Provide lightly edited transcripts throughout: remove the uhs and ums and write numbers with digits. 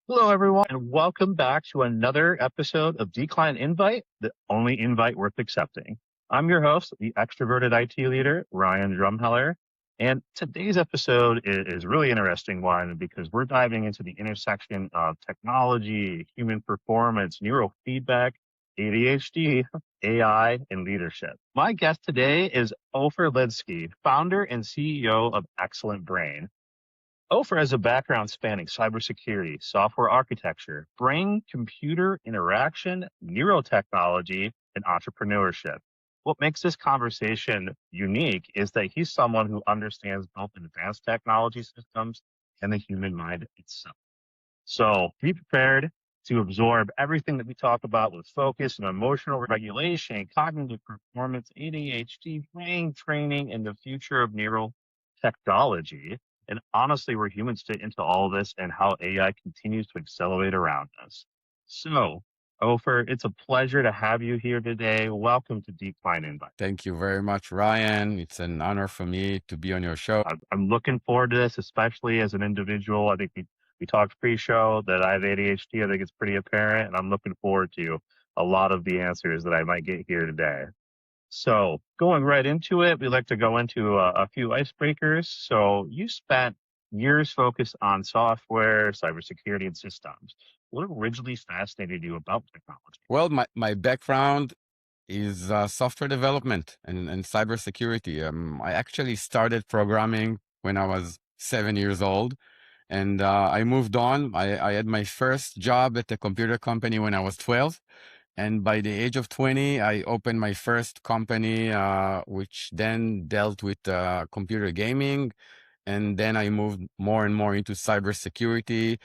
Hello, everyone, and welcome back to another episode of Decline Invite, the only invite worth accepting. I'm your host, the extroverted IT leader, Ryan Drumheller. And today's episode is really interesting one because we're diving into the intersection of technology, human performance, neurofeedback, ADHD, AI, and leadership. My guest today is Ofer Lidsky, founder and CEO of Excellent Brain. Ofer has a background spanning cybersecurity, software architecture, brain-computer interaction, neurotechnology, and entrepreneurship. What makes this conversation unique is that he's someone who understands both advanced technology systems and the human mind itself. So be prepared to absorb everything that we talk about with focus and emotional regulation, cognitive performance, ADHD, brain training, and the future of neurotechnology. And honestly, where humans fit into all of this and how AI continues to accelerate around us. So, Ofer, it's a pleasure to have you here today. Welcome to Decline Invite. Thank you very much, Ryan. It's an honor for me to be on your show. I'm looking forward to this, especially as an individual. I think we talked pre-show that I have ADHD. I think it's pretty apparent, and I'm looking forward to a lot of the answers that I might get here today. So going right into it, we like to go into a few icebreakers. So you spent years focused on software, cybersecurity, and systems. What originally fascinated you about technology? Well, my background is software development and cybersecurity. I actually started programming when I was 7 years old, and I moved on. I had my first job at a computer company when I was 12. And by the age of 20, I opened my first company, which then dealt with computer gaming. And then I moved more and more into cybersecurity,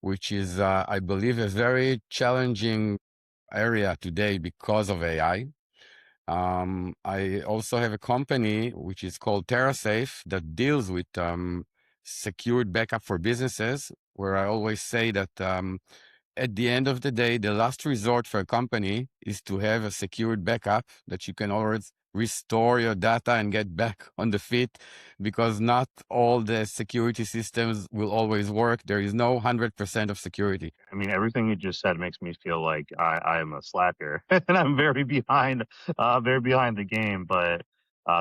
which is, I believe, a very challenging area today because of AI. I also have a company which is called TerraSafe that deals with secured backup for businesses, where I always say that at the end of the day, the last resort for a company is to have a secured backup that you can always restore your data and get back on the feet, because not all the security systems will always work. There is no 100% of security. I mean, everything you just said makes me feel like I am a slacker and I'm very behind the game. But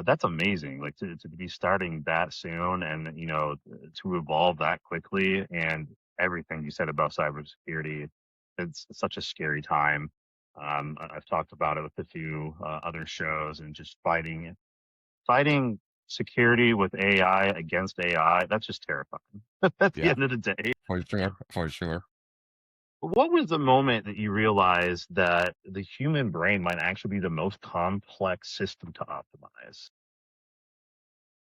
that's amazing, like to be starting that soon and, to evolve that quickly and everything you said about cybersecurity. It's such a scary time. I've talked about it with a few other shows and just fighting security with AI against AI. That's just terrifying at the Yeah, end of the day. for sure, for sure. What was the moment that you realized that the human brain might actually be the most complex system to optimize?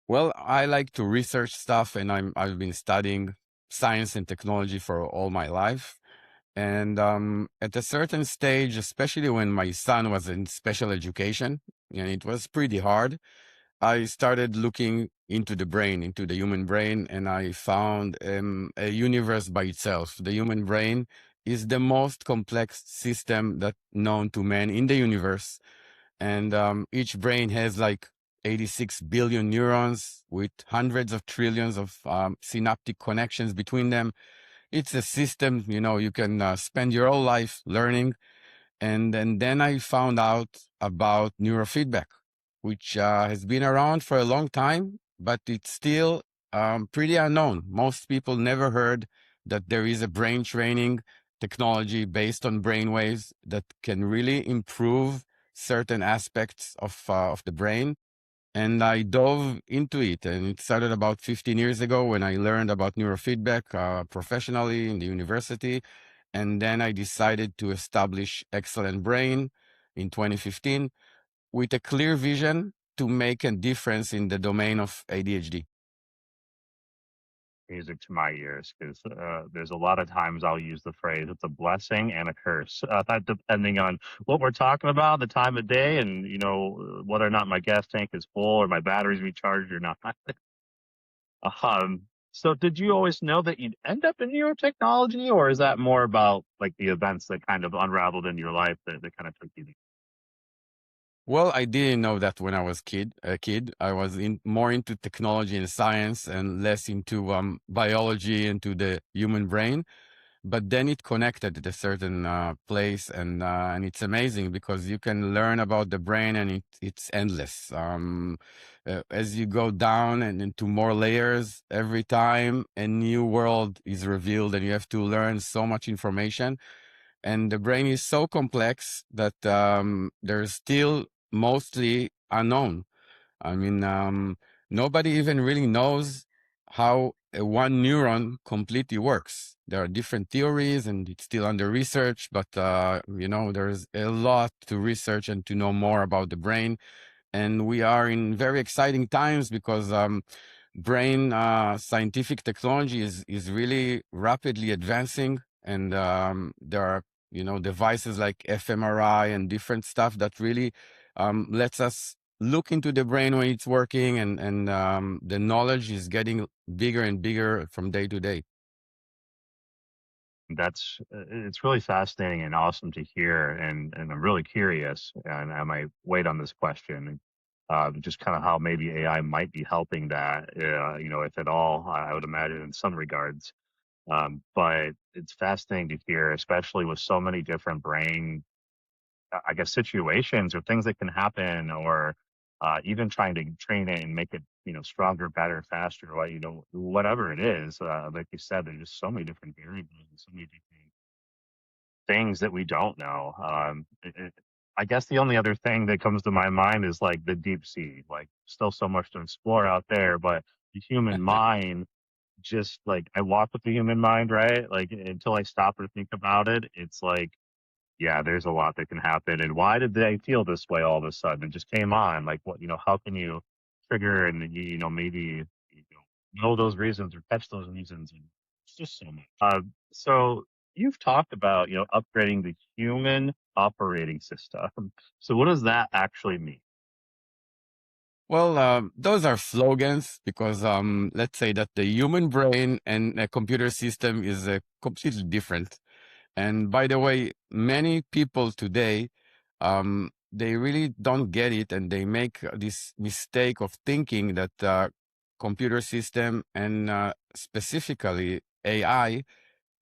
Well, I like to research stuff, and I've been studying science and technology for all my life. And at a certain stage, especially when my son was in special education, and it was pretty hard, I started looking into the brain, into the human brain, and I found a universe by itself. The human brain is the most complex system that known to man in the universe. And each brain has like 86 billion neurons with hundreds of trillions of synaptic connections between them. It's a system, you can spend your whole life learning. And then I found out about neurofeedback, which has been around for a long time, but it's still pretty unknown. Most people never heard that there is a brain training technology based on brainwaves that can really improve certain aspects of the brain. And I dove into it, and it started about 15 years ago when I learned about neurofeedback professionally in the university. And then I decided to establish Excellent Brain in 2015 with a clear vision to make a difference in the domain of ADHD. Music to my ears, because there's a lot of times I'll use the phrase "it's a blessing and a curse," that depending on what we're talking about, the time of day, and whether or not my gas tank is full or my battery's recharged or not. Um, so did you always know that you'd end up in neurotechnology, or is that more about like the events that kind of unraveled in your life that kind of took you there? Well, I didn't know that when I was a kid. I was more into technology and science and less into biology, into the human brain. but then it connected at a certain place, and it's amazing because you can learn about the brain, and it's endless. As you go down and into more layers, every time a new world is revealed, and you have to learn so much information. And the brain is so complex that there's still mostly unknown. I mean, nobody even really knows how one neuron completely works. There are different theories, and it's still under research, but there's a lot to research and to know more about the brain. And we are in very exciting times because brain scientific technology is really rapidly advancing, and there are devices like fMRI and different stuff that really lets us look into the brain when it's working, and the knowledge is getting bigger and bigger from day to day. That's it's really fascinating and awesome to hear, and I'm really curious, and I might wait on this question, just kind of how maybe AI might be helping that, if at all. I would imagine in some regards, but it's fascinating to hear, especially with so many different brain, I guess, situations or things that can happen, or even trying to train it and make it, stronger, better, faster, like, whatever it is. Like you said, there's just so many different variables and so many different things that we don't know. I guess the only other thing that comes to my mind is like the deep sea, like still so much to explore out there, but the human mind, just like I walk with the human mind, right? Like until I stop or think about it, it's like, yeah, there's a lot that can happen. And why did they feel this way all of a sudden? It just came on. Like, what, how can you trigger and, maybe, know those reasons or catch those reasons? And it's just so much. So you've talked about, upgrading the human operating system. So what does that actually mean? Well, those are slogans because let's say that the human brain and a computer system is completely different. And by the way, many people today, they really don't get it, and they make this mistake of thinking that computer system and specifically AI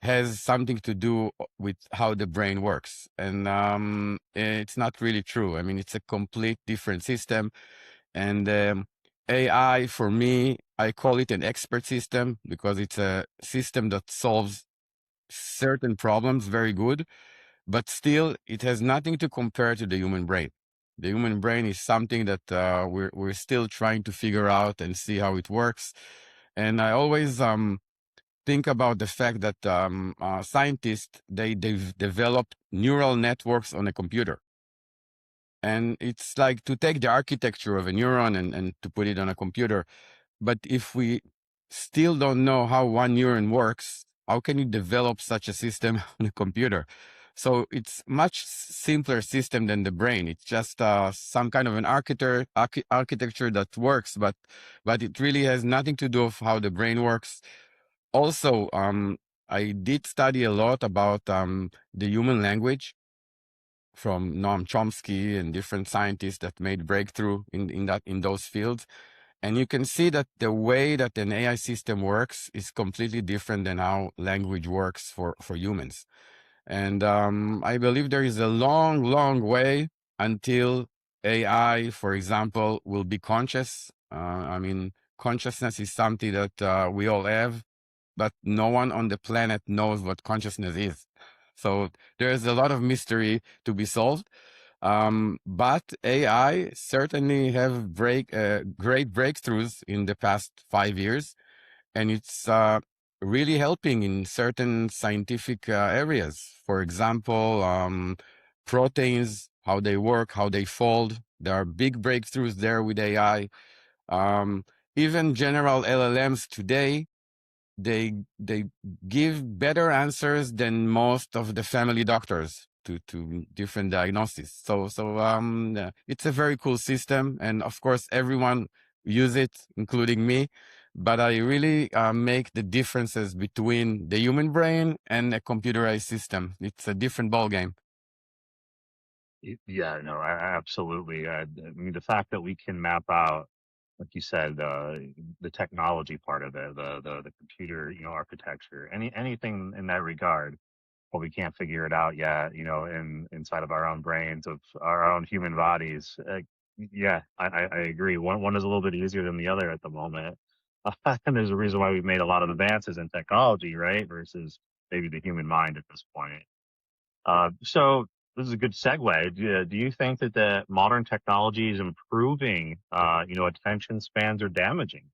has something to do with how the brain works. And it's not really true. I mean, it's a complete different system. And AI, for me, I call it an expert system because it's a system that solves certain problems very good, but still it has nothing to compare to the human brain. The human brain is something that we're still trying to figure out and see how it works. And I always think about the fact that scientists they've developed neural networks on a computer. And it's like to take the architecture of a neuron and to put it on a computer. But if we still don't know how one neuron works, how can you develop such a system on a computer? So it's much simpler system than the brain. It's just some kind of an architecture that works, but it really has nothing to do with how the brain works. Also, I did study a lot about the human language from Noam Chomsky and different scientists that made breakthrough in those fields. And you can see that the way that an AI system works is completely different than how language works for humans. And I believe there is a long, long way until AI, for example, will be conscious. I mean, consciousness is something that we all have, but no one on the planet knows what consciousness is. So there's a lot of mystery to be solved. But AI certainly have great breakthroughs in the past 5 years, and it's really helping in certain scientific areas. For example, proteins, how they work, how they fold. There are big breakthroughs there with AI. Um, Even general LLMs today, they give better answers than most of the family doctors to different diagnoses. So it's a very cool system, and of course everyone use it, including me. But I really make the differences between the human brain and a computerized system. It's a different ballgame. Yeah, no, absolutely. I mean, the fact that we can map out like you said, the technology part of it, the computer, architecture, anything in that regard. Well, we can't figure it out yet, inside of our own brains of our own human bodies. Yeah, I agree. One is a little bit easier than the other at the moment. And there's a reason why we've made a lot of advances in technology, right? Versus maybe the human mind at this point. So this is a good segue. Do you think that the modern technology is improving, attention spans or damaging?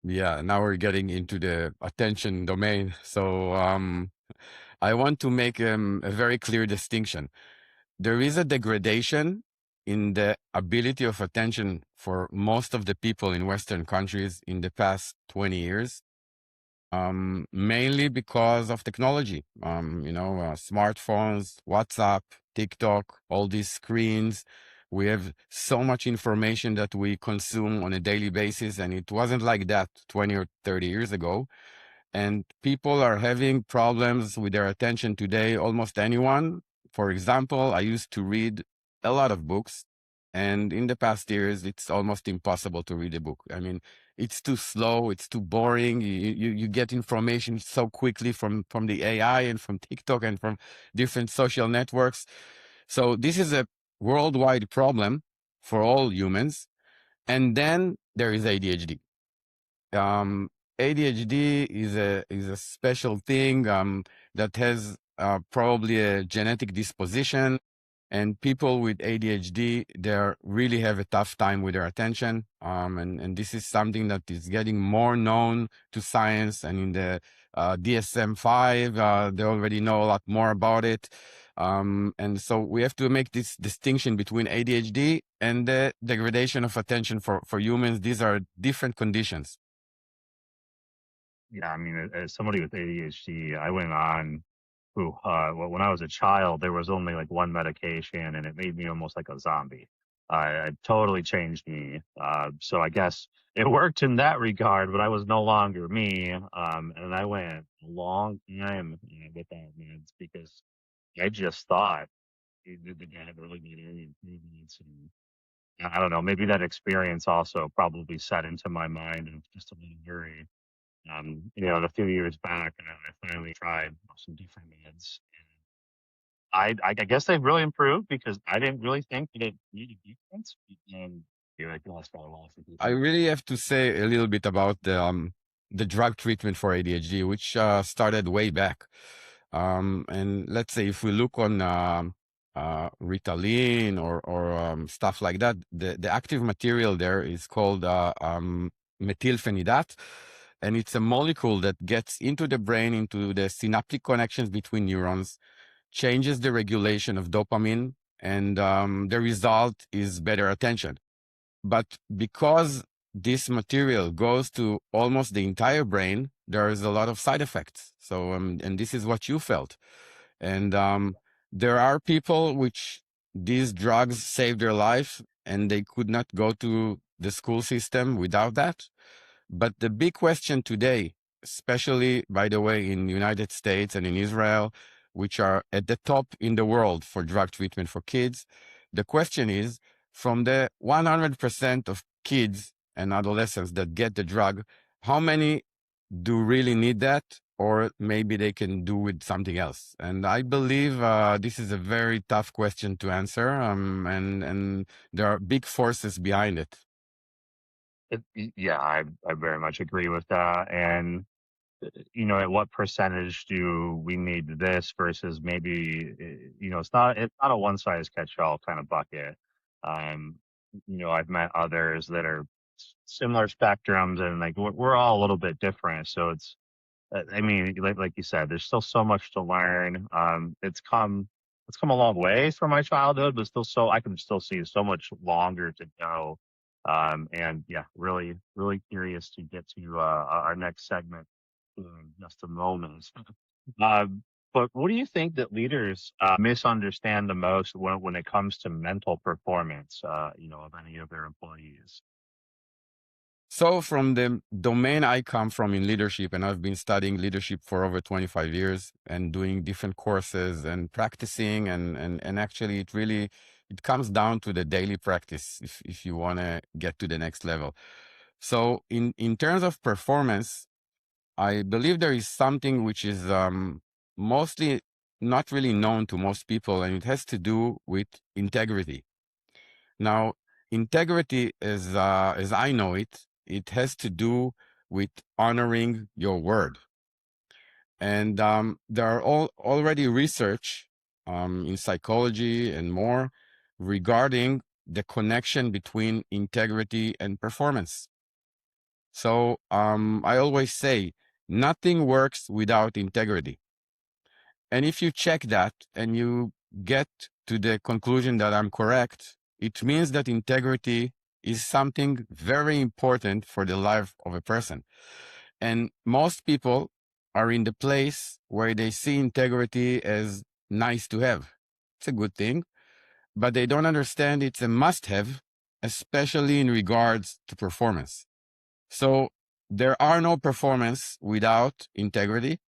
Yeah, now we're getting into the attention domain. So I want to make a very clear distinction. There is a degradation in the ability of attention for most of the people in Western countries in the past 20 years, mainly because of technology. Smartphones, WhatsApp, TikTok, all these screens. We have so much information that we consume on a daily basis, and it wasn't like that 20 or 30 years ago. And people are having problems with their attention today. Almost anyone. For example, I used to read a lot of books, and in the past years, it's almost impossible to read a book. I mean, it's too slow, it's too boring. You get information so quickly from the AI and from TikTok and from different social networks. So this is a worldwide problem for all humans. And then there is ADHD. um, ADHD is a special thing that has probably a genetic disposition, and people with ADHD they really have a tough time with their attention. And this is something that is getting more known to science, and in the DSM-5, they already know a lot more about it. And so we have to make this distinction between ADHD and the degradation of attention for humans. These are different conditions. Yeah, I mean, as somebody with ADHD, I went on when I was a child, there was only like one medication and it made me almost like a zombie. It totally changed me. So I guess it worked in that regard, but I was no longer me. And I went a long time without meds because I just thought the guy had really made any improvements. And I don't know, maybe that experience also probably set into my mind of just a little worried. A few years back, I finally tried some different meds. I guess they've really improved because I didn't really think that it made a difference. Yeah, like lost all loss of I people. really have to say a little bit about the drug treatment for ADHD, which started way back. And let's say if we look on Ritalin or stuff like that, the active material there is called methylphenidate, and it's a molecule that gets into the brain, into the synaptic connections between neurons, changes the regulation of dopamine, and the result is better attention. But because this material goes to almost the entire brain, there is a lot of side effects. So, and this is what you felt. And there are people which these drugs saved their life and they could not go to the school system without that. But the big question today, especially by the way, in the United States and in Israel, which are at the top in the world for drug treatment for kids, the question is, from the 100% of kids and adolescents that get the drug, how many do really need that? Or maybe they can do with something else. And I believe this is a very tough question to answer. And there are big forces behind it. Yeah, I very much agree with that. And at what percentage do we need this versus maybe, it's not a one size catch all kind of bucket. Um, I've met others that are similar spectrums and like we're all a little bit different. So I mean, like you said, there's still so much to learn. It's come a long ways from my childhood, but I can still see so much longer to go. And yeah, really, really curious to get to our next segment in just a moment. But what do you think that leaders misunderstand the most when it comes to mental performance, of any of their employees? So, from the domain I come from in leadership, and I've been studying leadership for over 25 years and doing different courses and practicing, and actually, it really it comes down to the daily practice if you want to get to the next level. So in terms of performance, I believe there is something which is mostly not really known to most people, and it has to do with integrity. Now, integrity, as I know it, it has to do with honoring your word. And there are already research in psychology and more regarding the connection between integrity and performance. So I always say, nothing works without integrity. And if you check that and you get to the conclusion that I'm correct, it means that integrity is something very important for the life of a person. And most people are in the place where they see integrity as nice to have. It's a good thing, but they don't understand it's a must have, especially in regards to performance. So there are no performance without integrity.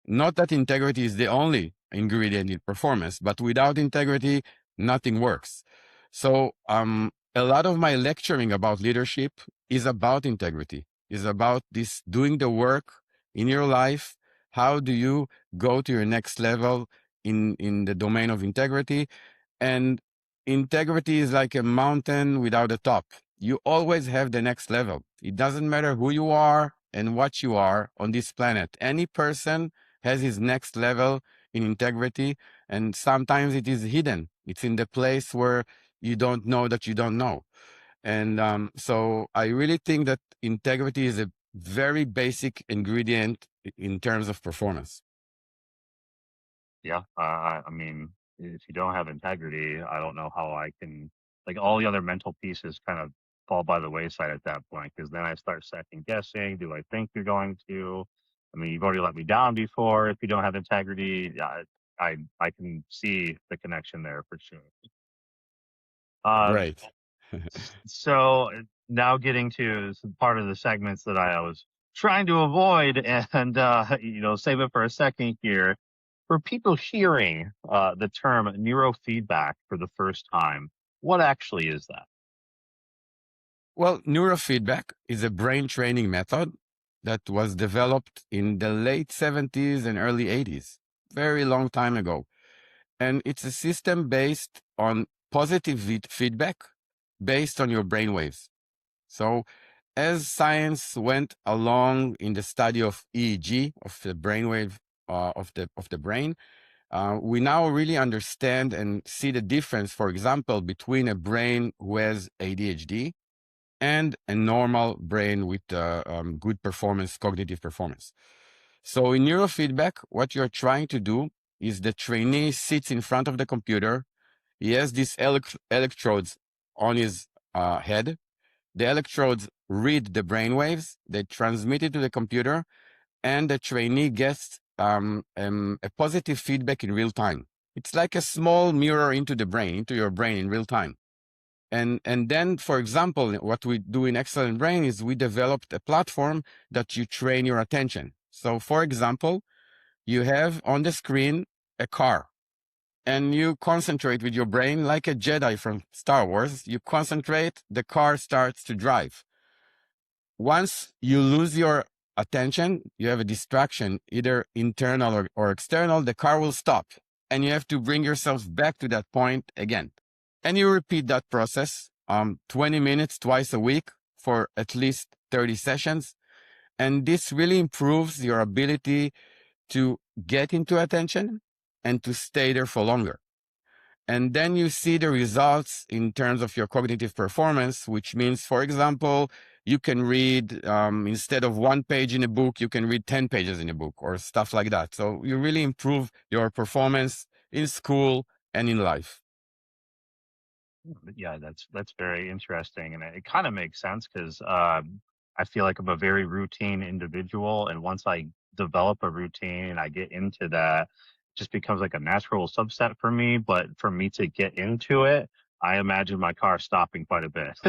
Not that integrity is the only ingredient in performance, but without integrity, nothing works. So a lot of my lecturing about leadership is about integrity, is about this doing the work in your life. How do you go to your next level in the domain of integrity? And integrity is like a mountain without a top. You always have the next level. It doesn't matter who you are and what you are on this planet. Any person has his next level in integrity, and sometimes it is hidden. It's in the place where you don't know that you don't know. And so I really think that integrity is a very basic ingredient in terms of performance. Yeah, I mean, if you don't have integrity, I don't know how I can, like, all the other mental pieces kind of fall by the wayside at that point, because then I start second guessing. Do I think you're going to? I mean, you've already let me down before. If you don't have integrity, yeah, I can see the connection there for sure. Um, Right. so now getting to some part of the segments that I was trying to avoid and save it for a second here. For people hearing the term neurofeedback for the first time, what actually is that? Well, neurofeedback is a brain training method that was developed in the late 70s and early 80s, very long time ago. And it's a system based on positive feedback based on your brain waves. So as science went along in the study of EEG, of the brainwave of the brain, we now really understand and see the difference, for example, between a brain who has ADHD and a normal brain with good performance, cognitive performance. So in neurofeedback, what you're trying to do is the trainee sits in front of the computer. He has these electrodes on his head. The electrodes read the brain waves, they transmit it to the computer, and the trainee gets a positive feedback in real time. It's like a small mirror into the brain, into your brain in real time. And then, for example, what we do in Excellent Brain is we developed a platform that you train your attention. So, for example, you have on the screen a car, and you concentrate with your brain like a Jedi from Star Wars. You concentrate, the car starts to drive. Once you lose your attention, you have a distraction, either internal or external, the car will stop, and you have to bring yourself back to that point again. And you repeat that process 20 minutes twice a week for at least 30 sessions. And this really improves your ability to get into attention and to stay there for longer. And then you see the results in terms of your cognitive performance, which means, for example, you can read, instead of 1 page in a book, you can read 10 pages in a book or stuff like that. So you really improve your performance in school and in life. Yeah, that's very interesting, and it kind of makes sense because I feel like I'm a very routine individual, and once I develop a routine and I get into that, it just becomes like a natural subset for me. But for me to get into it, I imagine my car stopping quite a bit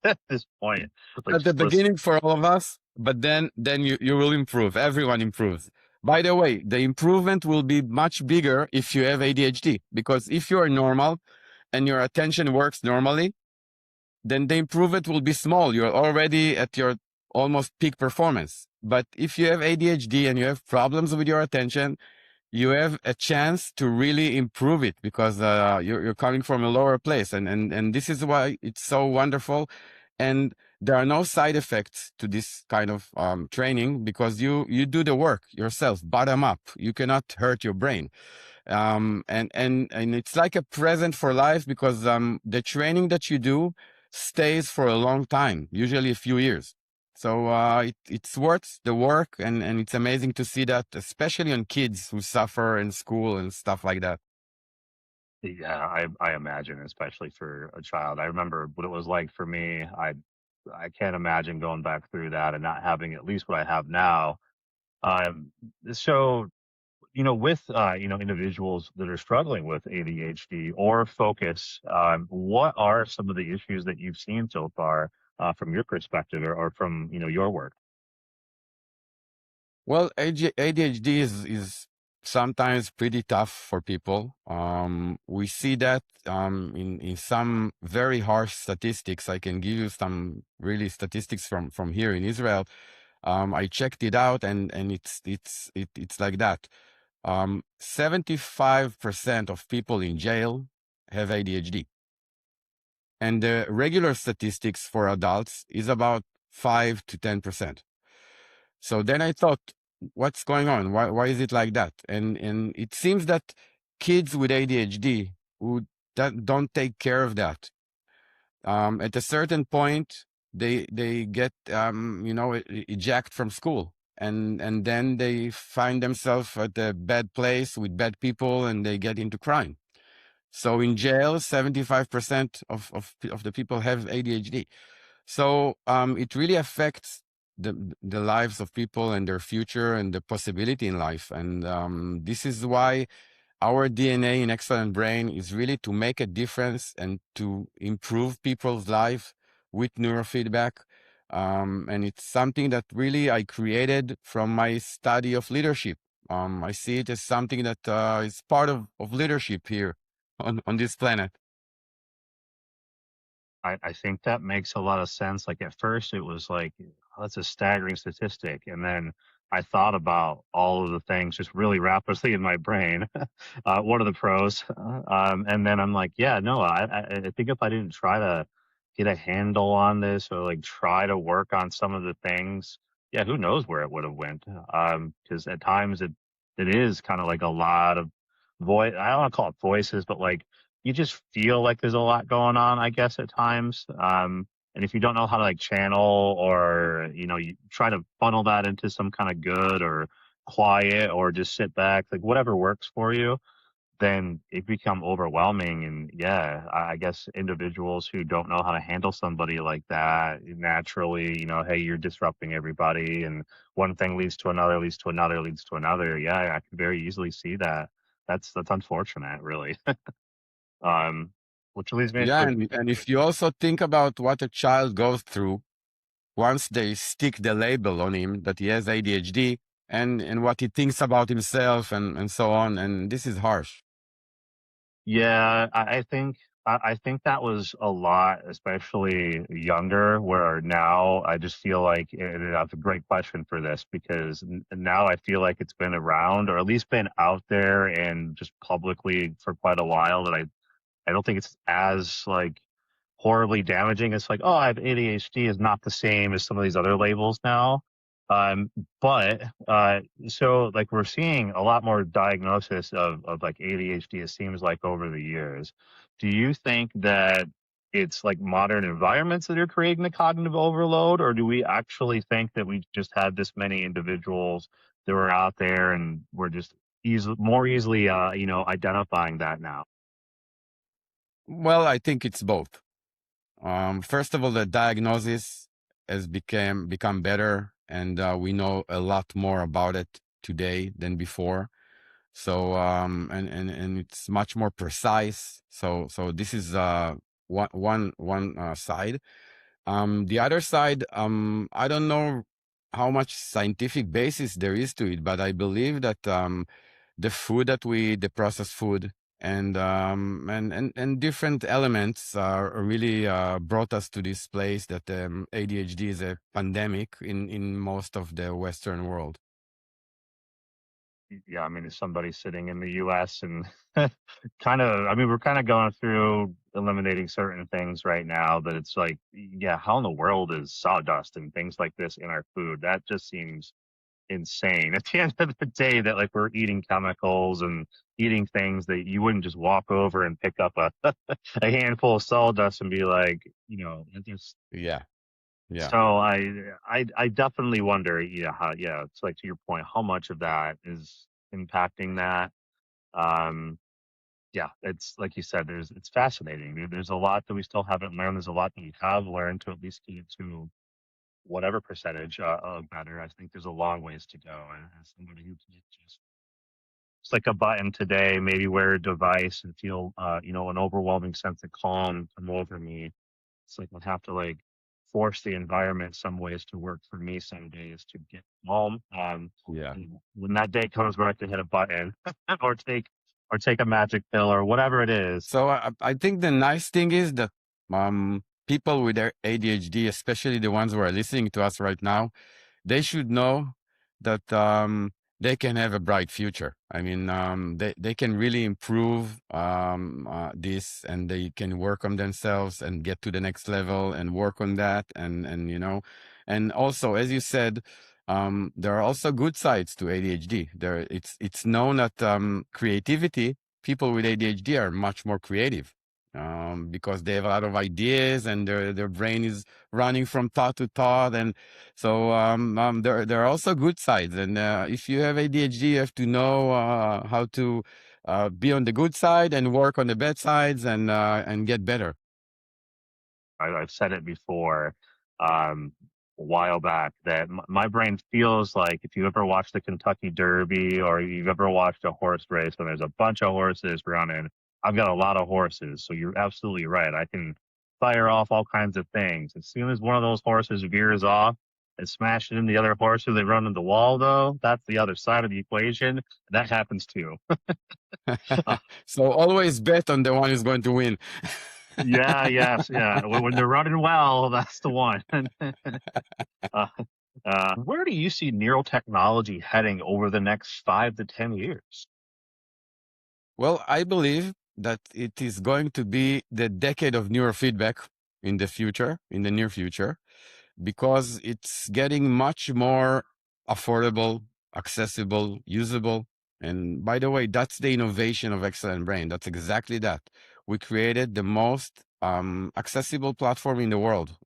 at this point. Like At the just listen. beginning for all of us, but then you will improve. Everyone improves. By the way, the improvement will be much bigger if you have ADHD, because if you are normal and your attention works normally, then the improvement will be small. You're already at your almost peak performance. But if you have ADHD and you have problems with your attention, you have a chance to really improve it because you're coming from a lower place. And this is why it's so wonderful. And there are no side effects to this kind of training because you do the work yourself, bottom up. You cannot hurt your brain. And it's like a present for life because the training that you do stays for a long time, usually a few years. So it's worth the work, and it's amazing to see that, especially on kids who suffer in school and stuff like that. Yeah, I imagine, especially for a child. I remember what it was like for me. I can't imagine going back through that and not having at least what I have now. Um, so with individuals that are struggling with ADHD or focus, what are some of the issues that you've seen so far from your perspective or from your work? Well, ADHD is sometimes pretty tough for people. We see that in some very harsh statistics. I can give you some really statistics from here in Israel. I checked it out, and it's like that. 75% of people in jail have ADHD, and the regular statistics for adults is about 5 to 10%. So then I thought, what's going on? Why is it like that? And it seems that kids with ADHD who don't take care of that, at a certain point, they get eject from school, and then they find themselves at a bad place with bad people, and they get into crime. So in jail, 75% of the people have ADHD. So it really affects the lives of people and their future and the possibility in life. And this is why our DNA in Excellent Brain is really to make a difference and to improve people's life with neurofeedback. And it's something that really I created from my study of leadership. I see it as something that is part of leadership here on this planet. I think that makes a lot of sense. Like at first, it was like, "Oh, that's a staggering statistic," and then I thought about all of the things just really rapidly in my brain. What are the pros? And then I'm like, yeah, no, I think if I didn't try to get a handle on this or like try to work on some of the things, yeah, who knows where it would have went? Because at times it is kind of like a lot of voice. I don't want to call it voices, but like you just feel like there's a lot going on, I guess, at times. And if you don't know how to like channel or, you try to funnel that into some kind of good or quiet or just sit back, like whatever works for you, then it become overwhelming. And yeah, I guess individuals who don't know how to handle somebody like that naturally, hey, you're disrupting everybody and one thing leads to another, leads to another, leads to another. Yeah, I can very easily see that. That's unfortunate, really. Um, which leads me Yeah, to and if you also think about what a child goes through once they stick the label on him that he has ADHD, and what he thinks about himself, and so on, and this is harsh. yeah, I think that was a lot, especially younger, where now I just feel like and that's a great question for this because now I feel like it's been around or at least been out there and just publicly for quite a while that I don't think it's as like horribly damaging. It's like, oh, I have ADHD is not the same as some of these other labels now. Um, but so like we're seeing a lot more diagnosis of like ADHD, it seems like over the years. Do you think that it's like modern environments that are creating the cognitive overload, or do we actually think that we just had this many individuals that were out there and we're just more easily identifying that now? Well, I think it's both. First of all, the diagnosis has become better, and we know a lot more about it today than before. So and it's much more precise. So this is one side. The other side, I don't know how much scientific basis there is to it, but I believe that the processed food and different elements really brought us to this place that ADHD is a pandemic in most of the Western world. Yeah, I mean, as somebody sitting in the US and kind of, I mean, we're kind of going through eliminating certain things right now that it's like, yeah, how in the world is sawdust and things like this in our food? That just seems insane. At the end of the day, that like we're eating chemicals and eating things that you wouldn't just walk over and pick up a a handful of sawdust and be like, it just Yeah, yeah. so I definitely wonder, yeah, how, yeah, it's like to your point, how much of that is impacting that. Um, yeah, it's like you said, it's fascinating. There's a lot that we still haven't learned. There's a lot that we have learned to at least get to whatever percentage of better. I think there's a long ways to go. And as somebody who can just click a button today, maybe wear a device and feel, an overwhelming sense of calm come over me. It's like I'll have to like force the environment some ways to work for me some days to get calm. Yeah. And when that day comes where I have to hit a button or take a magic pill or whatever it is. So I think the nice thing is that people with their ADHD, especially the ones who are listening to us right now, they should know that they can have a bright future. I mean, they can really improve this, and they can work on themselves and get to the next level and work on that. And also, as you said, there are also good sides to ADHD. It's known that creativity, people with ADHD are much more creative. Because they have a lot of ideas and their brain is running from thought to thought, and so there are also good sides. And if you have ADHD, you have to know how to be on the good side and work on the bad sides and get better. I've said it before, a while back that my brain feels like if you ever watched the Kentucky Derby or you've ever watched a horse race and there's a bunch of horses running, I've got a lot of horses. So you're absolutely right. I can fire off all kinds of things. As soon as one of those horses veers off and smashes into the other horses, they run into the wall, though. That's the other side of the equation. That happens too. Uh, So always bet on the one who's going to win. yeah, yes, yeah. When they're running well, that's the one. Uh, where do you see neurotechnology heading over the next 5 to 10 years? Well, I believe that it is going to be the decade of neurofeedback in the future, in the near future, because it's getting much more affordable, accessible, usable. And by the way, that's the innovation of Excellent Brain. That's exactly that. We created the most accessible platform in the world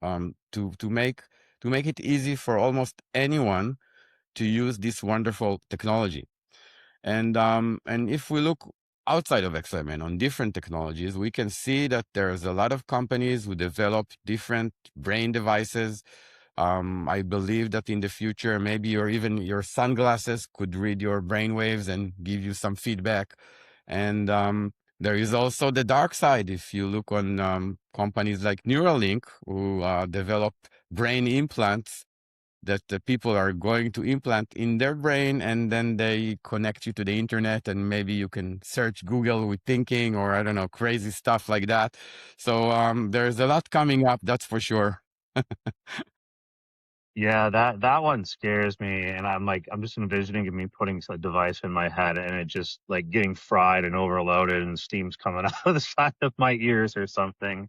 to make it easy for almost anyone to use this wonderful technology. And if we look outside of XMN on different technologies, we can see that there's a lot of companies who develop different brain devices. I believe that in the future, maybe your sunglasses could read your brain waves and give you some feedback. And there is also the dark side. If you look on companies like Neuralink, who develop brain implants that the people are going to implant in their brain, and then they connect you to the internet, and maybe you can search Google with thinking, or I don't know, crazy stuff like that. So there's a lot coming up, that's for sure. Yeah, that one scares me, and I'm just envisioning me putting a device in my head and it just like getting fried and overloaded and steam's coming out of the side of my ears or something.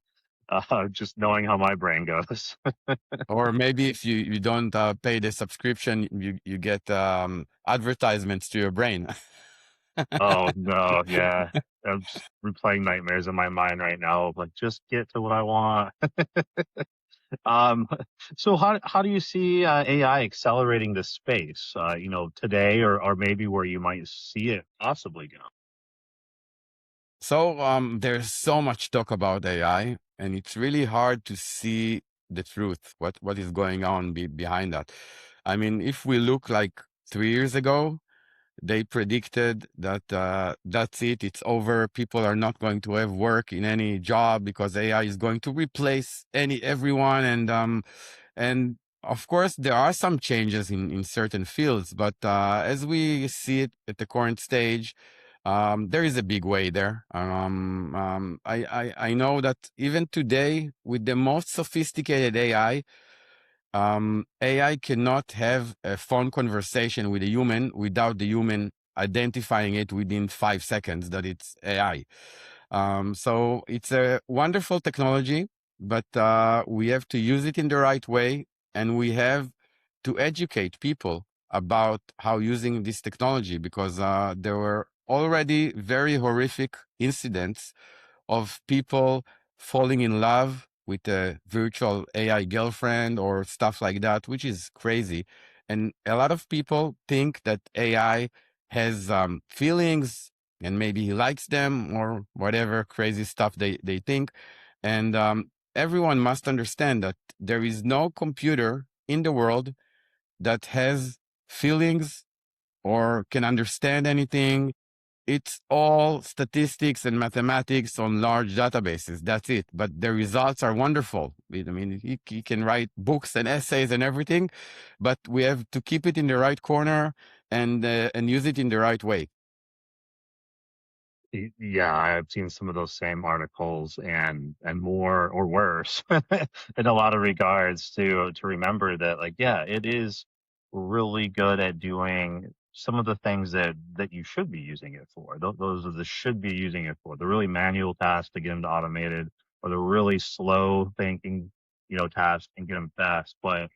Just knowing how my brain goes. Or maybe if you don't pay the subscription, you get advertisements to your brain. Oh no, yeah. I'm just replaying nightmares in my mind right now of like just get to what I want. Um, so how do you see AI accelerating this space? Today or maybe where you might see it possibly go. So there's so much talk about AI, and it's really hard to see the truth, what is going on behind that. I mean, if we look like 3 years ago, they predicted that that's it, it's over. People are not going to have work in any job because AI is going to replace everyone. And of course, there are some changes in certain fields, but as we see it at the current stage, There is a big way there. I know that even today, with the most sophisticated AI cannot have a phone conversation with a human without the human identifying it within 5 seconds that it's AI. So it's a wonderful technology, but we have to use it in the right way, and we have to educate people about how using this technology, because there were already very horrific incidents of people falling in love with a virtual AI girlfriend or stuff like that, which is crazy. And a lot of people think that AI has feelings and maybe he likes them or whatever crazy stuff they think. And everyone must understand that there is no computer in the world that has feelings or can understand anything. It's all statistics and mathematics on large databases. That's it. But the results are wonderful. I mean, he can write books and essays and everything, but we have to keep it in the right corner and use it in the right way. Yeah, I've seen some of those same articles and more or worse in a lot of regards to remember that, like, yeah, it is really good at doing some of the things that you should be using it for. Those are the should be using it for. The really manual tasks to get them to automated, or the really slow thinking, tasks and get them fast. But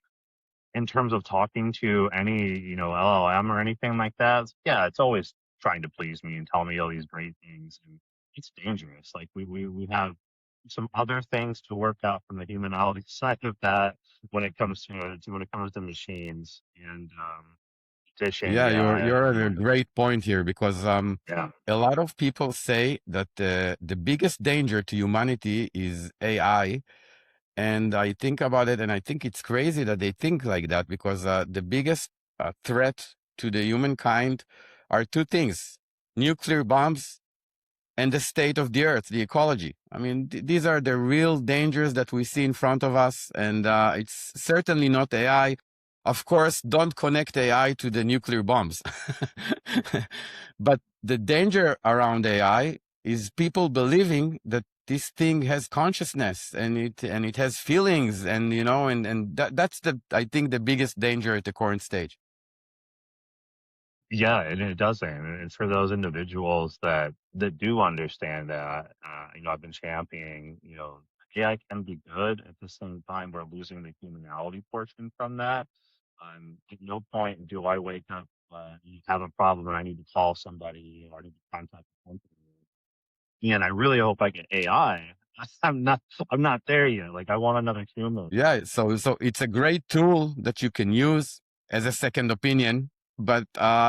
in terms of talking to any, LLM or anything like that, yeah, it's always trying to please me and tell me all these great things. And it's dangerous. Like we have some other things to work out from the humanality side of that when it comes to machines and addition. Yeah, Yeah, you're at a great point here, because yeah. a lot of people say that the biggest danger to humanity is AI. And I think about it, and I think it's crazy that they think like that, because the biggest threat to the humankind are two things: nuclear bombs and the state of the earth, the ecology. I mean, these are the real dangers that we see in front of us, and it's certainly not AI. Of course, don't connect AI to the nuclear bombs. But the danger around AI is people believing that this thing has consciousness and it has feelings, and that's I think the biggest danger at the current stage. Yeah, and it doesn't. And for those individuals that do understand that, I've been championing, AI can be good. At the same time, we're losing the humanality portion from that. At no point do I wake up, have a problem and I need to call somebody or I need to contact the company. And I really hope I get AI. I'm not, I'm not there yet. Like I want another human. Yeah, so it's a great tool that you can use as a second opinion, but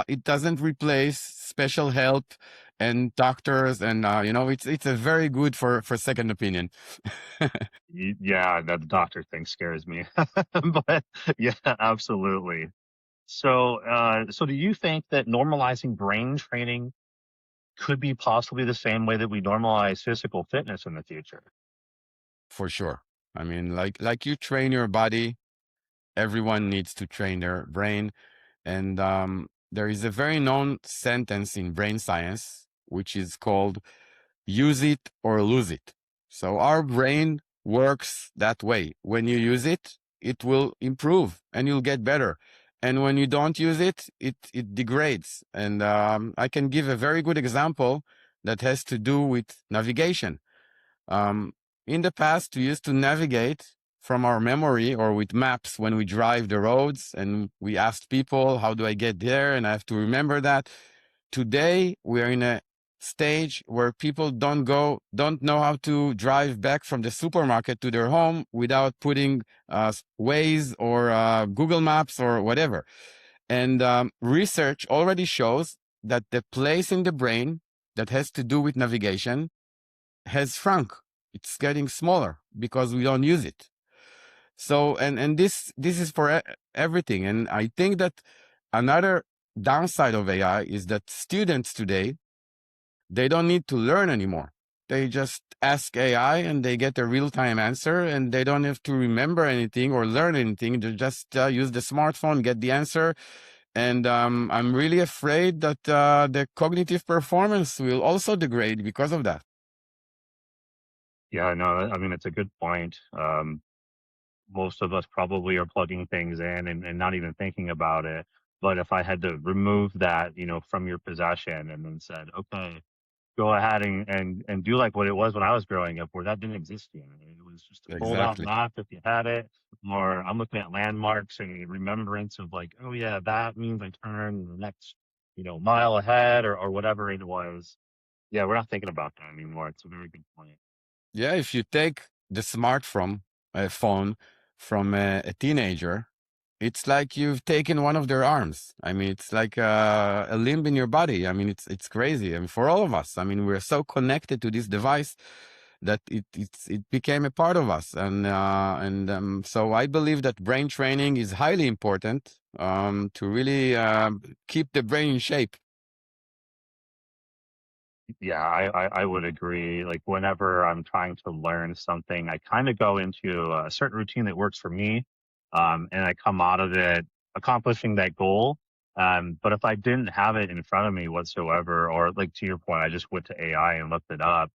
it doesn't replace special help and doctors, and it's a very good for second opinion. Yeah, that the doctor thing scares me. But yeah, absolutely. So do you think that normalizing brain training could be possibly the same way that we normalize physical fitness in the future? For sure. I mean, like you train your body, everyone needs to train their brain. And there is a very known sentence in brain science, which is called use it or lose it. So our brain works that way. When you use it, it will improve and you'll get better. And when you don't use it, it degrades. And I can give a very good example that has to do with navigation. Um, in the past, we used to navigate from our memory or with maps when we drive the roads, and we asked people, how do I get there? And I have to remember that. Today, we are in a stage where people don't know how to drive back from the supermarket to their home without putting Waze or Google Maps or whatever. And research already shows that the place in the brain that has to do with navigation has shrunk. It's getting smaller because we don't use it. So, and this is for everything. And I think that another downside of AI is that students today, they don't need to learn anymore. They just ask AI and they get a real-time answer, and they don't have to remember anything or learn anything. They just use the smartphone, get the answer, And I'm really afraid that the cognitive performance will also degrade because of that. Yeah, no, I mean, it's a good point. Most of us probably are plugging things in and not even thinking about it. But if I had to remove that, from your possession and then said, okay, go ahead and do like what it was when I was growing up, where that didn't exist yet. It was just a pulled out Exactly. map if you had it, or I'm looking at landmarks and remembrance of like, oh yeah, that means I turn the next, mile ahead or whatever it was. Yeah, we're not thinking about that anymore. It's a very good point. Yeah, if you take the smartphone phone from a teenager, it's like you've taken one of their arms. I mean, it's like a limb in your body. I mean, it's crazy. I mean, for all of us. I mean, we're so connected to this device that it became a part of us. And so I believe that brain training is highly important to really keep the brain in shape. Yeah, I would agree. Like whenever I'm trying to learn something, I kind of go into a certain routine that works for me, and I come out of it accomplishing that goal. But if I didn't have it in front of me whatsoever, or like to your point, I just went to AI and looked it up,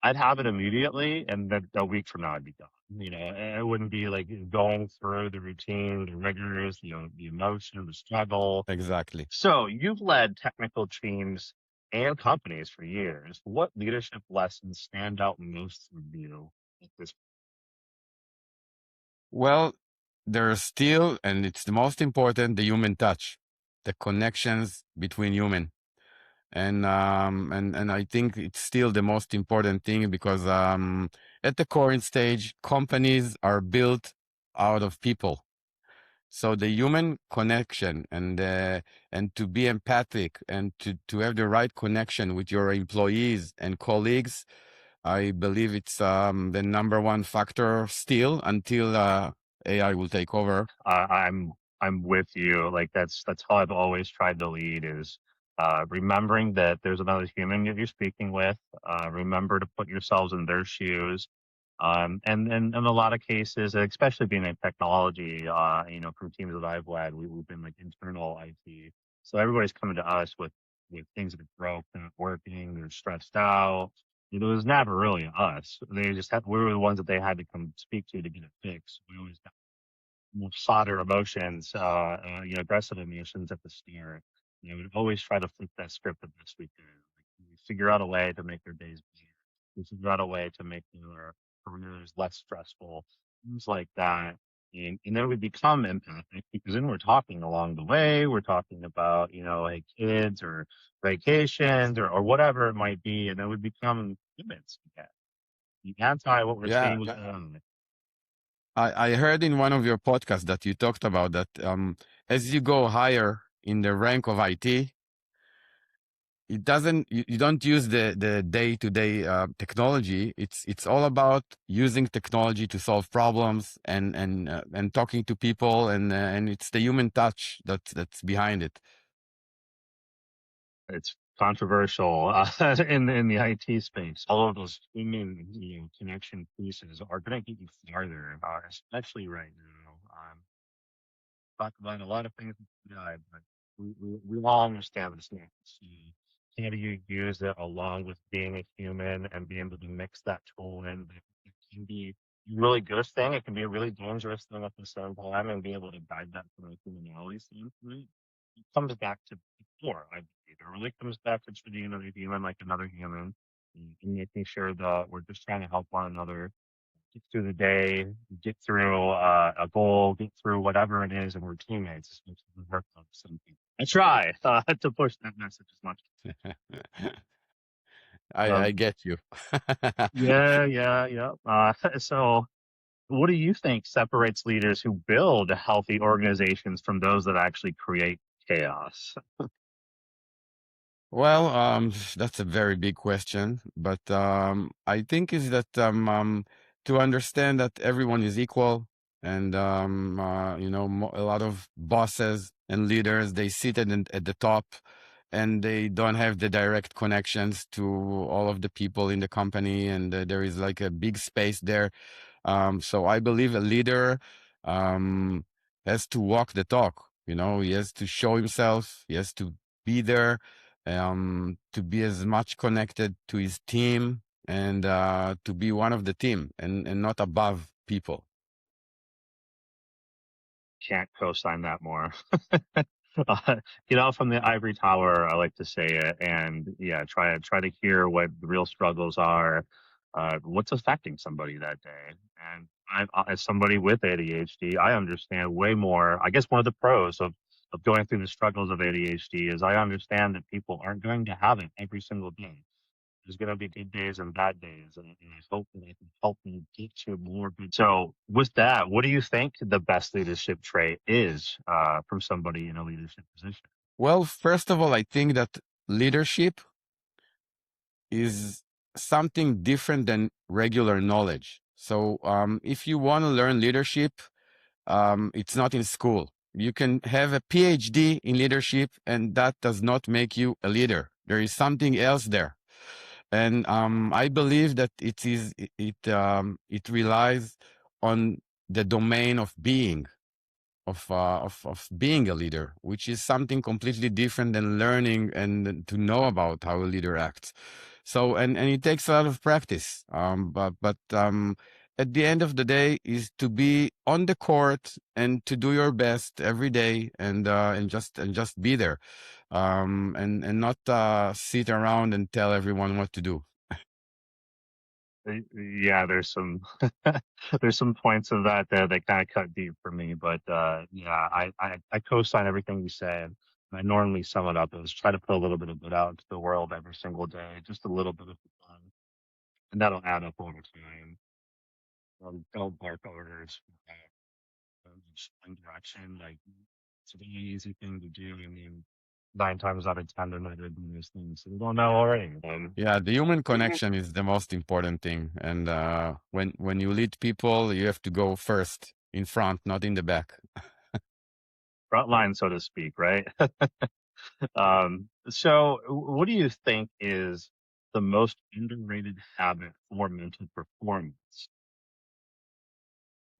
I'd have it immediately, and then a week from now I'd be done. It wouldn't be like going through the routine, the rigors, the emotion, the struggle. Exactly. So you've led technical teams and companies for years. What leadership lessons stand out most for you at this? Well, there's still, and it's the most important, the human touch, the connections between human. And I think it's still the most important thing because at the current stage, companies are built out of people. So the human connection and to be empathic and to have the right connection with your employees and colleagues, I believe it's the number one factor still until AI will take over. I'm with you. Like that's how I've always tried to lead is remembering that there's another human that you're speaking with. Remember to put yourselves in their shoes. And in a lot of cases, especially being in technology, from teams that I've led, we've been like internal IT. So everybody's coming to us with things that are broke, they're not working, they're stressed out. It was never really us. We were the ones that they had to come speak to get it fixed. We always fodder emotions, aggressive emotions at the start. We'd always try to flip that script the best we could. Like, we figure out a way to make their days better. We figure out a way to make their careers less stressful, things like that. And then we become empathic because then we're talking along the way. We're talking about, like kids or vacations or whatever it might be. And then we become humans again. The anti what we're Yeah, seeing with them. I heard in one of your podcasts that you talked about that as you go higher in the rank of IT, it doesn't you don't use the day-to-day technology. It's all about using technology to solve problems and talking to people and it's the human touch that's behind it. It's controversial in the IT space. All of those human connection pieces are going to get you farther, especially right now. Talk about a lot of things with AI, but we all understand this now. So how do you use it along with being a human and being able to mix that tool in? It can be a really good thing. It can be a really dangerous thing at the same time, and being able to guide that from a humanity standpoint. It comes back to before, I believe. It really comes back to treating another human like another human and making sure that we're just trying to help one another get through the day, get through a goal, get through whatever it is, and we're teammates. As much as we work on something. I try to push that message as much. I Um, get you. yeah, yeah, yeah. So, what do you think separates leaders who build healthy organizations from those that actually create chaos? Well, that's a very big question, but I think is that to understand that everyone is equal, and a lot of bosses and leaders they sit at the top, and they don't have the direct connections to all of the people in the company, and there is like a big space there. So I believe a leader um, has to walk the talk. He has to show himself. He has to be there, to be as much connected to his team, and to be one of the team, and not above people. Can't co-sign that more. Get out from the ivory tower, I like to say it, and yeah, try to hear what the real struggles are, what's affecting somebody that day. And as somebody with ADHD, I understand way more. I guess one of the pros of going through the struggles of ADHD is I understand that people aren't going to have it every single day. There's going to be good days and bad days, and I hope that I can help you get to more good. So, with that, what do you think the best leadership trait is from somebody in a leadership position? Well, first of all, I think that leadership is something different than regular knowledge. So, if you want to learn leadership, it's not in school. You can have a PhD in leadership, and that does not make you a leader. There is something else there. And I believe that it relies on the domain of being, of being a leader, which is something completely different than learning and to know about how a leader acts. So, and it takes a lot of practice. But at the end of the day, is to be on the court and to do your best every day, and just be there, and not sit around and tell everyone what to do. Yeah, there's some there's some points of that that kind of cut deep for me, but yeah, I co-sign everything you say, and I normally sum it up as try to put a little bit of good out into the world every single day, just a little bit of fun, and that'll add up over time. Don't bark orders. Just one direction. Like it's a very easy thing to do. I mean, 9 times out of 10, they're not going to do those things. So we don't know already. Yeah, the human connection is the most important thing. And when you lead people, you have to go first in front, not in the back. Front line, so to speak, right? So, what do you think is the most underrated habit for mental performance?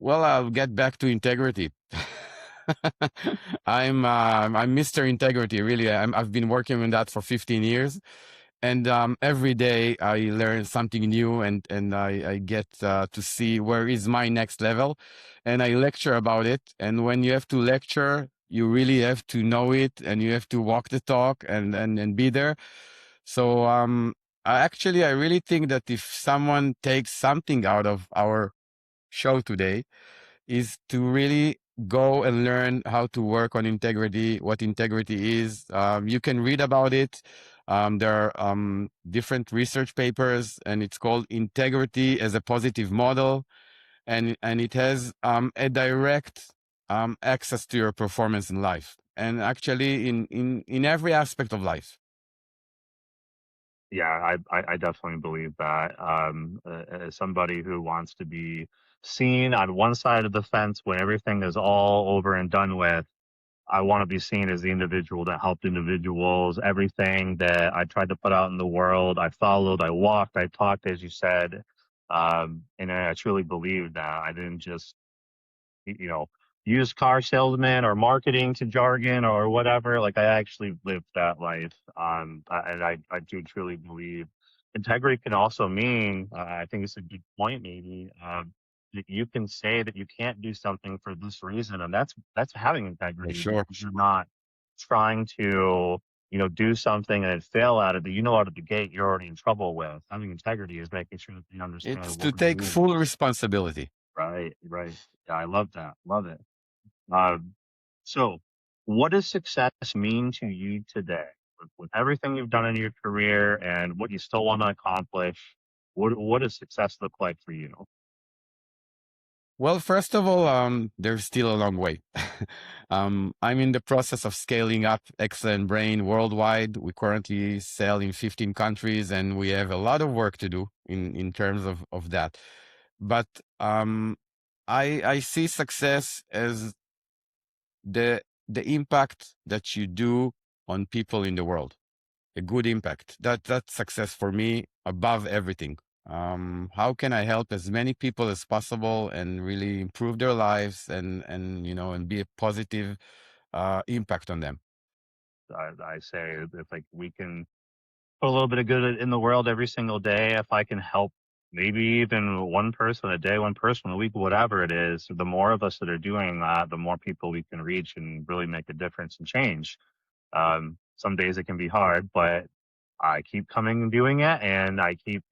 Well, I'll get back to integrity. I'm Mr. Integrity, really. I've been working on that for 15 years, and every day I learn something new, and I get to see where is my next level, and I lecture about it. And when you have to lecture, you really have to know it, and you have to walk the talk, and be there. So I really think that if someone takes something out of our show today, is to really go and learn how to work on integrity, what integrity is. You can read about it. There are different research papers, and it's called Integrity as a Positive Model. And it has a direct access to your performance in life, and actually in every aspect of life. Yeah, I definitely believe that. As somebody who wants to be seen on one side of the fence when everything is all over and done with, I want to be seen as the individual that helped individuals. Everything that I tried to put out in the world, I followed, I walked, I talked, as you said. And I truly believe that I didn't just, you know, used car salesman or marketing to jargon or whatever. Like I actually lived that life. And I do truly believe integrity can also mean, I think it's a good point maybe, that you can say that you can't do something for this reason. And that's having For integrity sure. because you're not trying to, do something and then fail at it that you know out of the gate you're already in trouble with. Having integrity is making sure that you It's understand what to we're take doing. full responsibility. Right, right. Yeah, I love that. Love it. Um, so, what does success mean to you today? With everything you've done in your career and what you still want to accomplish, what does success look like for you? Well, first of all, there's still a long way. I'm in the process of scaling up Excellent Brain worldwide. We currently sell in 15 countries, and we have a lot of work to do in terms of that. But I see success as the impact that you do on people in the world, a good impact. That's success for me above everything. How can I help as many people as possible and really improve their lives, and be a positive impact on them. I say if like we can put a little bit of good in the world every single day, if I can help maybe even one person a day, one person a week, whatever it is, the more of us that are doing that, the more people we can reach and really make a difference and change. Some days it can be hard, but I keep coming and doing it, and I keep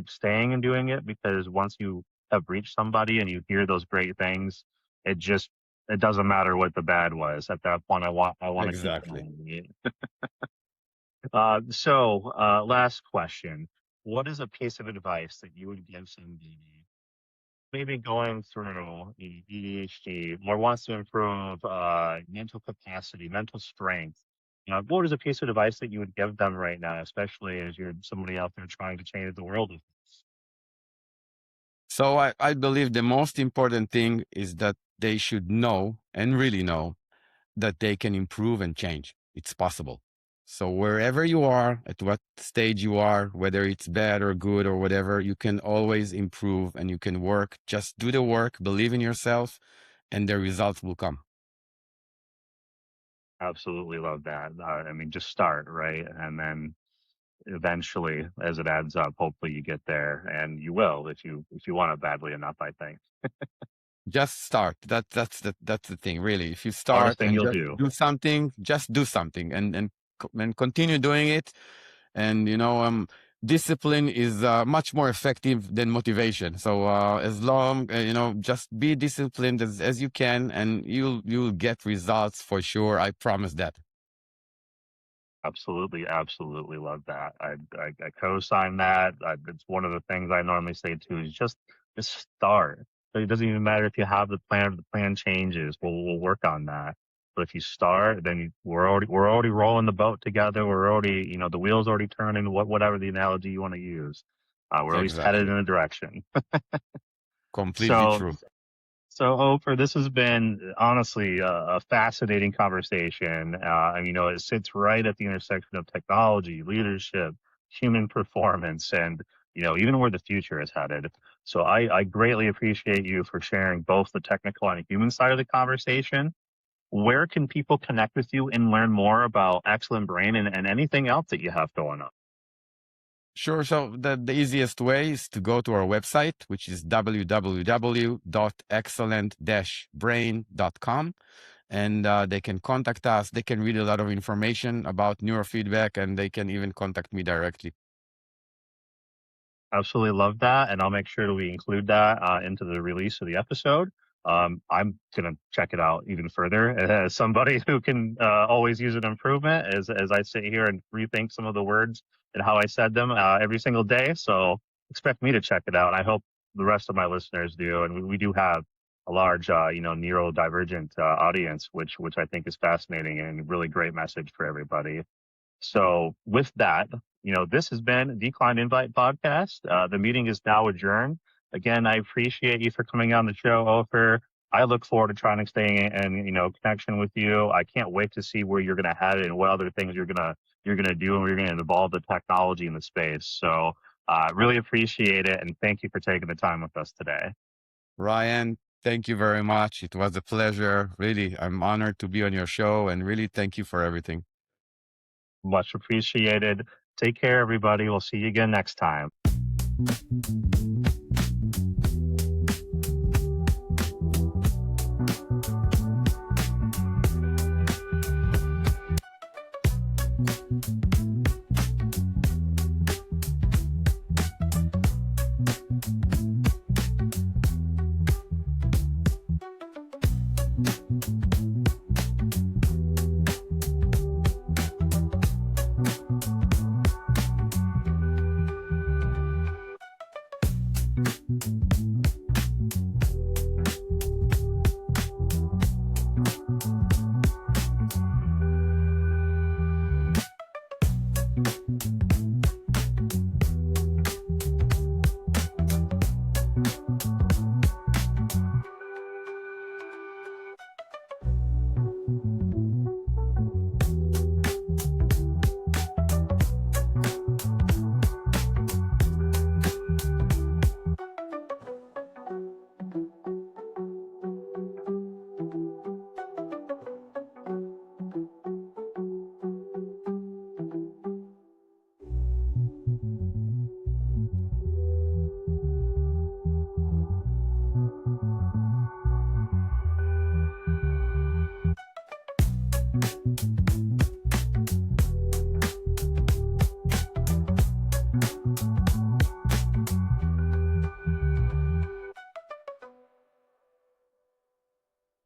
staying and doing it, because once you have reached somebody and you hear those great things, it just, it doesn't matter what the bad was. At that point, I want to keep Exactly. going. Last question. What is a piece of advice that you would give somebody maybe going through ADHD or wants to improve mental capacity, mental strength? What is a piece of advice that you would give them right now, especially as you're somebody out there trying to change the world? So I believe the most important thing is that they should know and really know that they can improve and change. It's possible. So wherever you are, at what stage you are, whether it's bad or good or whatever, you can always improve and you can work. Just do the work, believe in yourself, and the results will come. Absolutely love that. I mean, just start, right? And then eventually, as it adds up, hopefully you get there, and you will if you want it badly enough, I think. Just start. That's the thing, really. If you Hardest start thing and you'll just do. do something, just do something and continue doing it. And discipline is much more effective than motivation. So as long just be disciplined as you can, and you'll get results for sure. I promise that. Absolutely, absolutely love that. I co-sign that. It's one of the things I normally say too, is just start. So it doesn't even matter if you have the plan or the plan changes. We'll work on that. But if you start, then we're already rolling the boat together. We're already, the wheels already turning. Whatever the analogy you want to use, we're at least headed Exactly. in a direction. Completely So true. so, Ofer, this has been honestly a fascinating conversation. It sits right at the intersection of technology, leadership, human performance, and, even where the future is headed. So I greatly appreciate you for sharing both the technical and human side of the conversation. Where can people connect with you and learn more about Excellent Brain and anything else that you have going on? Sure. So the easiest way is to go to our website, which is www.excellent-brain.com. And they can contact us. They can read a lot of information about neurofeedback, and they can even contact me directly. Absolutely love that, and I'll make sure that we include that into the release of the episode. I'm gonna check it out even further as somebody who can always use an improvement as I sit here and rethink some of the words and how I said them every single day. So expect me to check it out, and I hope the rest of my listeners do. And we do have a large, neurodivergent audience, which I think is fascinating and a really great message for everybody. So with that, this has been Decline Invite Podcast. The meeting is now adjourned. Again, I appreciate you for coming on the show, Ofer. I look forward to trying to stay in, connection with you. I can't wait to see where you're going to head and what other things you're gonna do and where you're going to involve the technology in the space. So, really appreciate it, and thank you for taking the time with us today. Ryan, thank you very much. It was a pleasure. Really, I'm honored to be on your show, and really thank you for everything. Much appreciated. Take care, everybody. We'll see you again next time.